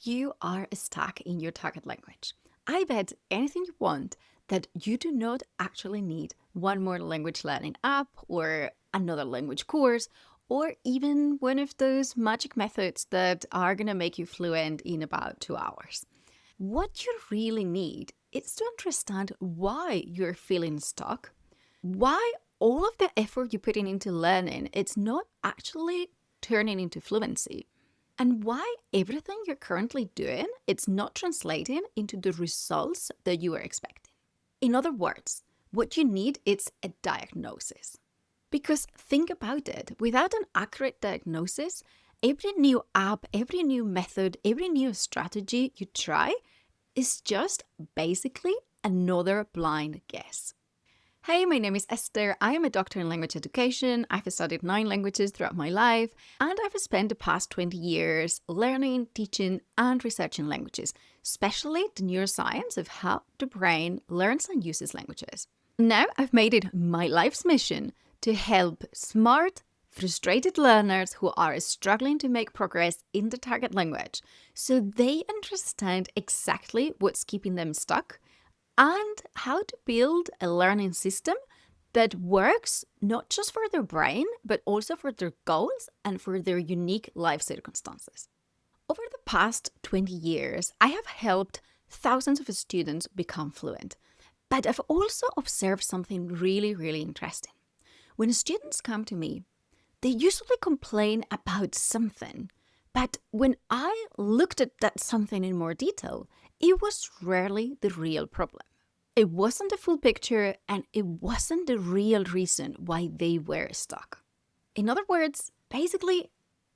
you are stuck in your target language, I bet anything you want that you do not actually need one more language learning app or another language course or even one of those magic methods that are going to make you fluent in about 2 hours. What you really need is to understand why you're feeling stuck, why all of the effort you're putting into learning it's not actually turning into fluency, and why everything you're currently doing it's not translating into the results that you were expecting. In other words, what you need is a diagnosis. Because think about it, without an accurate diagnosis, every new app, every new method, every new strategy you try is just basically another blind guess. Hey, my name is Esther. I am a doctor in language education. I've studied 9 languages throughout my life, and I've spent the past 20 years learning, teaching, and researching languages, especially the neuroscience of how the brain learns and uses languages. Now I've made it my life's mission to help smart, frustrated learners who are struggling to make progress in the target language so they understand exactly what's keeping them stuck and how to build a learning system that works not just for their brain, but also for their goals and for their unique life circumstances. Over the past 20 years, I have helped thousands of students become fluent, but I've also observed something really interesting. When students come to me, they usually complain about something, but when I looked at that something in more detail, it was rarely the real problem. It wasn't the full picture, and it wasn't the real reason why they were stuck. In other words, basically,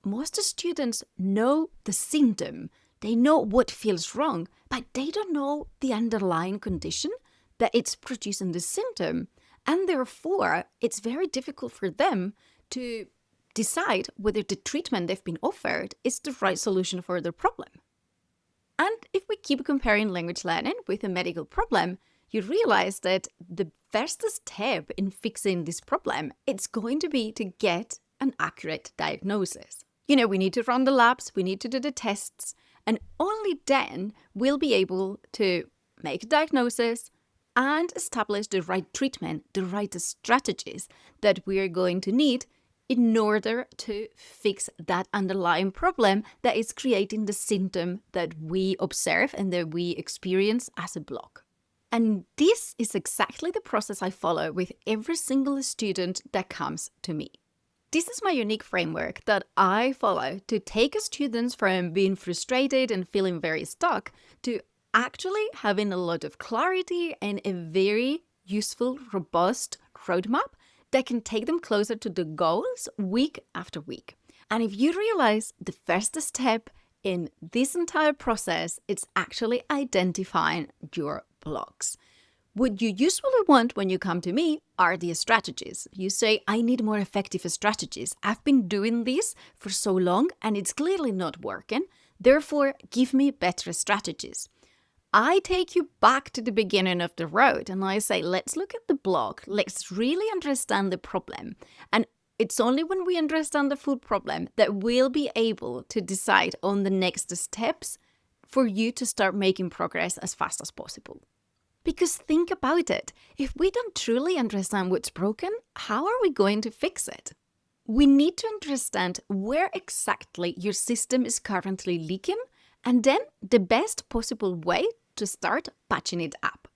most students know the symptom. They know what feels wrong, but they don't know the underlying condition that it's producing the symptom, and therefore, it's very difficult for them to decide whether the treatment they've been offered is the right solution for their problem. And if we keep comparing language learning with a medical problem, you realize that the first step in fixing this problem, it's going to be to get an accurate diagnosis. We need to run the labs, we need to do the tests, and only then we'll be able to make a diagnosis and establish the right treatment, the right strategies that we are going to need in order to fix that underlying problem that is creating the symptom that we observe and that we experience as a block. And this is exactly the process I follow with every single student that comes to me. This is my unique framework that I follow to take students from being frustrated and feeling very stuck to actually having a lot of clarity and a very useful, robust roadmap that can take them closer to the goals week after week. And if you realize the first step in this entire process, it's actually identifying your blocks. What you usually want when you come to me are the strategies. You say, I need more effective strategies. I've been doing this for so long and it's clearly not working. Therefore, give me better strategies. I take you back to the beginning of the road and I say, let's look at the block. Let's really understand the problem. And it's only when we understand the full problem that we'll be able to decide on the next steps for you to start making progress as fast as possible. Because think about it, if we don't truly understand what's broken, how are we going to fix it? We need to understand where exactly your system is currently leaking and then the best possible way to start patching it up.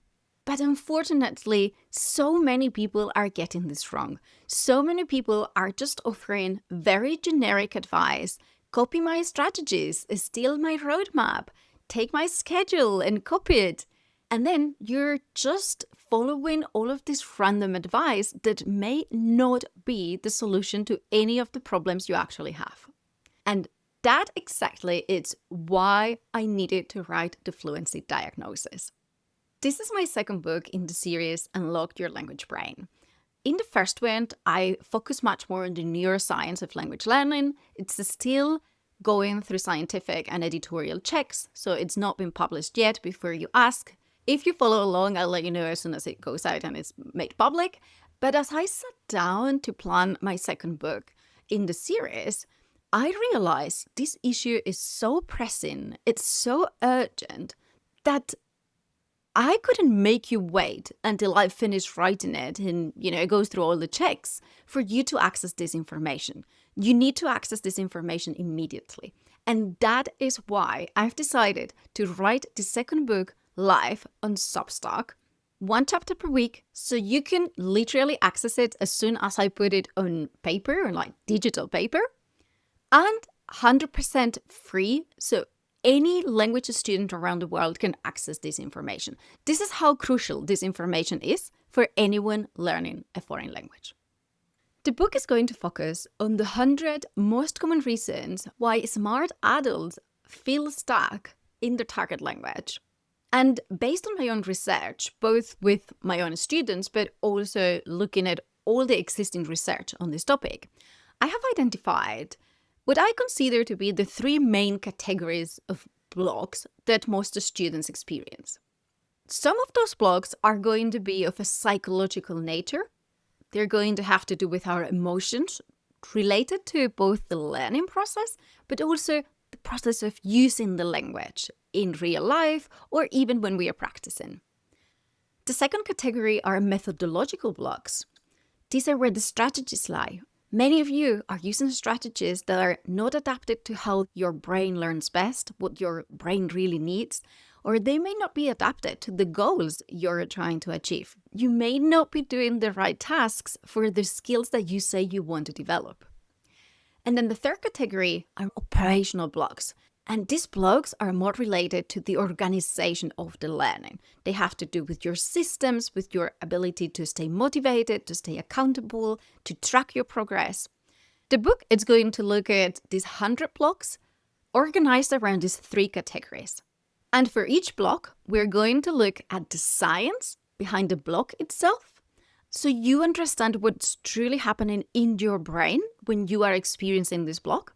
But unfortunately, so many people are getting this wrong. So many people are just offering very generic advice. Copy my strategies, steal my roadmap, take my schedule and copy it. And then you're just following all of this random advice that may not be the solution to any of the problems you actually have. And that exactly is why I needed to write the Fluency Diagnosis. This is my second book in the series Unlock Your Language Brain. In the first one, I focus much more on the neuroscience of language learning. It's still going through scientific and editorial checks, so it's not been published yet before you ask. If you follow along, I'll let you know as soon as it goes out and it's made public. But as I sat down to plan my second book in the series, I realized this issue is so pressing, it's so urgent, that I couldn't make you wait until I finish writing it and, it goes through all the checks for you to access this information. You need to access this information immediately. And that is why I've decided to write the second book live on Substack, one chapter per week, so you can literally access it as soon as I put it on paper, on like digital paper, and 100% free. So any language student around the world can access this information. This is how crucial this information is for anyone learning a foreign language. The book is going to focus on the 100 most common reasons why smart adults feel stuck in their target language. And based on my own research, both with my own students, but also looking at all the existing research on this topic, I have identified what I consider to be the 3 main categories of blocks that most students experience. Some of those blocks are going to be of a psychological nature. They're going to have to do with our emotions related to both the learning process, but also the process of using the language in real life or even when we are practicing. The second category are methodological blocks. These are where the strategies lie. Many of you are using strategies that are not adapted to how your brain learns best, what your brain really needs, or they may not be adapted to the goals you're trying to achieve. You may not be doing the right tasks for the skills that you say you want to develop. And then the third category are operational blocks. And these blocks are more related to the organization of the learning. They have to do with your systems, with your ability to stay motivated, to stay accountable, to track your progress. The book is going to look at these 100 blocks organized around these 3 categories. And for each block, we're going to look at the science behind the block itself, so you understand what's truly happening in your brain when you are experiencing this block.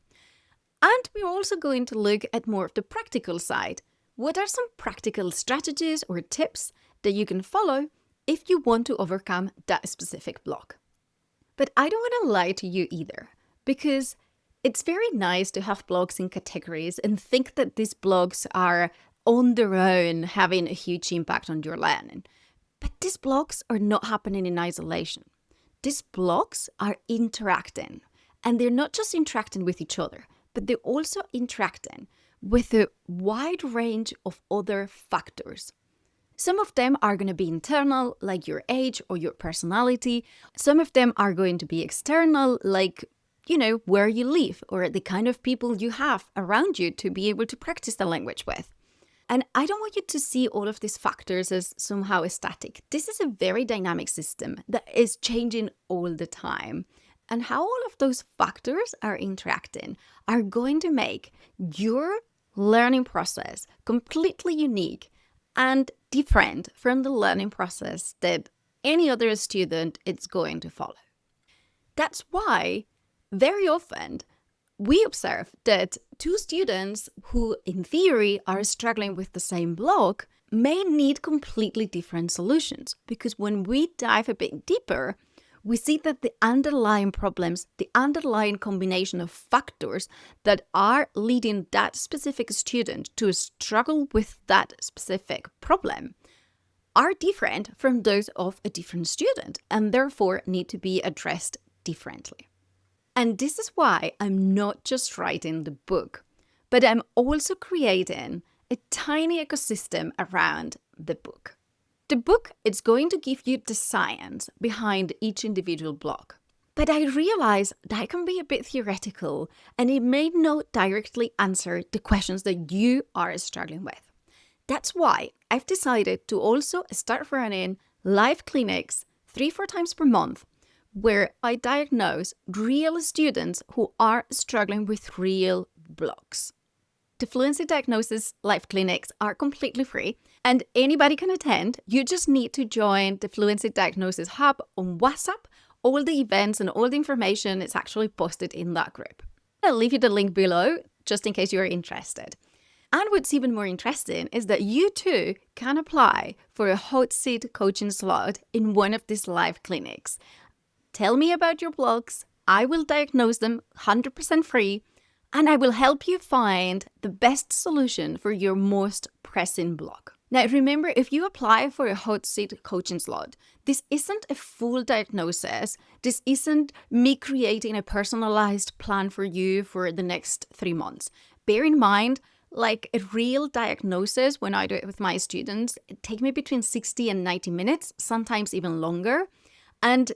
And we're also going to look at more of the practical side. What are some practical strategies or tips that you can follow if you want to overcome that specific block? But I don't want to lie to you either, because it's very nice to have blocks in categories and think that these blocks are on their own having a huge impact on your learning. But these blocks are not happening in isolation. These blocks are interacting, and they're not just interacting with each other, but they're also interacting with a wide range of other factors. Some of them are going to be internal, like your age or your personality. Some of them are going to be external, like, where you live or the kind of people you have around you to be able to practice the language with. And I don't want you to see all of these factors as somehow static. This is a very dynamic system that is changing all the time. And how all of those factors are interacting are going to make your learning process completely unique and different from the learning process that any other student is going to follow. That's why very often we observe that 2 students who in theory are struggling with the same block may need completely different solutions, because when we dive a bit deeper, we see that the underlying problems, the underlying combination of factors that are leading that specific student to struggle with that specific problem are different from those of a different student and therefore need to be addressed differently. And this is why I'm not just writing the book, but I'm also creating a tiny ecosystem around the book. The book is going to give you the science behind each individual block. But I realize that can be a bit theoretical and it may not directly answer the questions that you are struggling with. That's why I've decided to also start running live clinics 3-4 times per month where I diagnose real students who are struggling with real blocks. The Fluency Diagnosis live clinics are completely free and anybody can attend. You just need to join the Fluency Diagnosis Hub on WhatsApp. All the events and all the information is actually posted in that group. I'll leave you the link below just in case you're interested. And what's even more interesting is that you too can apply for a hot seat coaching slot in one of these live clinics. Tell me about your blocks. I will diagnose them 100% free. and I will help you find the best solution for your most pressing block. Now, remember, if you apply for a hot seat coaching slot, this isn't a full diagnosis. This isn't me creating a personalized plan for you for the next 3 months. Bear in mind, like a real diagnosis, when I do it with my students, it takes me between 60 and 90 minutes, sometimes even longer. And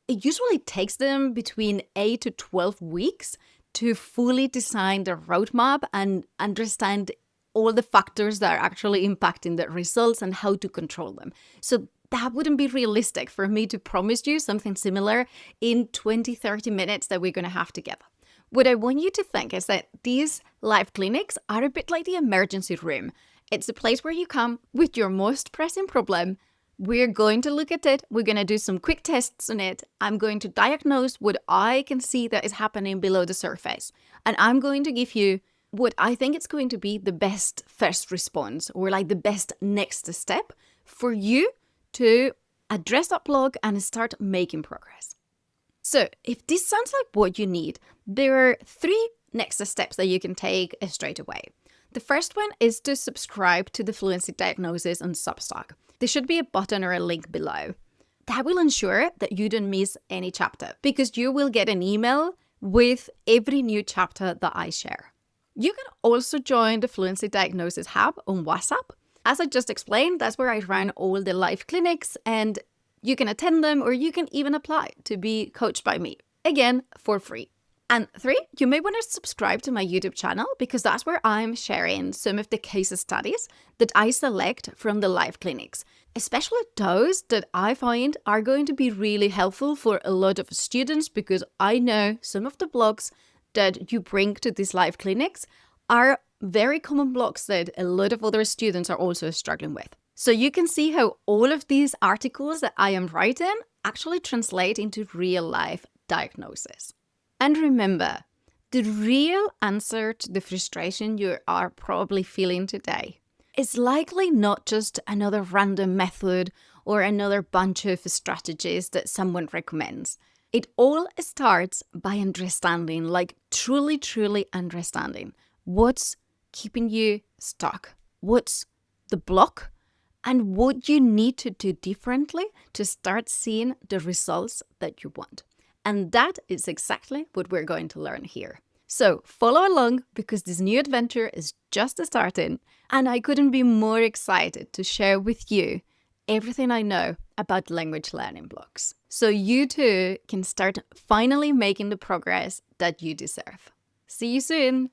it usually takes them between 8 to 12 weeks to fully design the roadmap and understand all the factors that are actually impacting the results and how to control them. So that wouldn't be realistic for me to promise you something similar in 20, 30 minutes that we're going to have together. What I want you to think is that these live clinics are a bit like the emergency room. It's a place where you come with your most pressing problem. We're going to look at it. We're going to do some quick tests on it. I'm going to diagnose what I can see that is happening below the surface. And I'm going to give you what I think it's going to be the best first response, or like the best next step for you to address that block and start making progress. So if this sounds like what you need, there are 3 next steps that you can take straight away. The first one is to subscribe to the Fluency Diagnosis on Substack. There should be a button or a link below. That will ensure that you don't miss any chapter, because you will get an email with every new chapter that I share. You can also join the Fluency Diagnosis Hub on WhatsApp. As I just explained, that's where I run all the live clinics, and you can attend them or you can even apply to be coached by me, again, for free. And 3, you may want to subscribe to my YouTube channel, because that's where I'm sharing some of the case studies that I select from the live clinics, especially those that I find are going to be really helpful for a lot of students, because I know some of the blocks that you bring to these live clinics are very common blocks that a lot of other students are also struggling with. So you can see how all of these articles that I am writing actually translate into real life diagnosis. And remember, the real answer to the frustration you are probably feeling today is likely not just another random method or another bunch of strategies that someone recommends. It all starts by understanding, like truly understanding what's keeping you stuck, what's the block, and what you need to do differently to start seeing the results that you want. And that is exactly what we're going to learn here. So follow along, because this new adventure is just starting, and I couldn't be more excited to share with you everything I know about language learning blocks, so you too can start finally making the progress that you deserve. See you soon!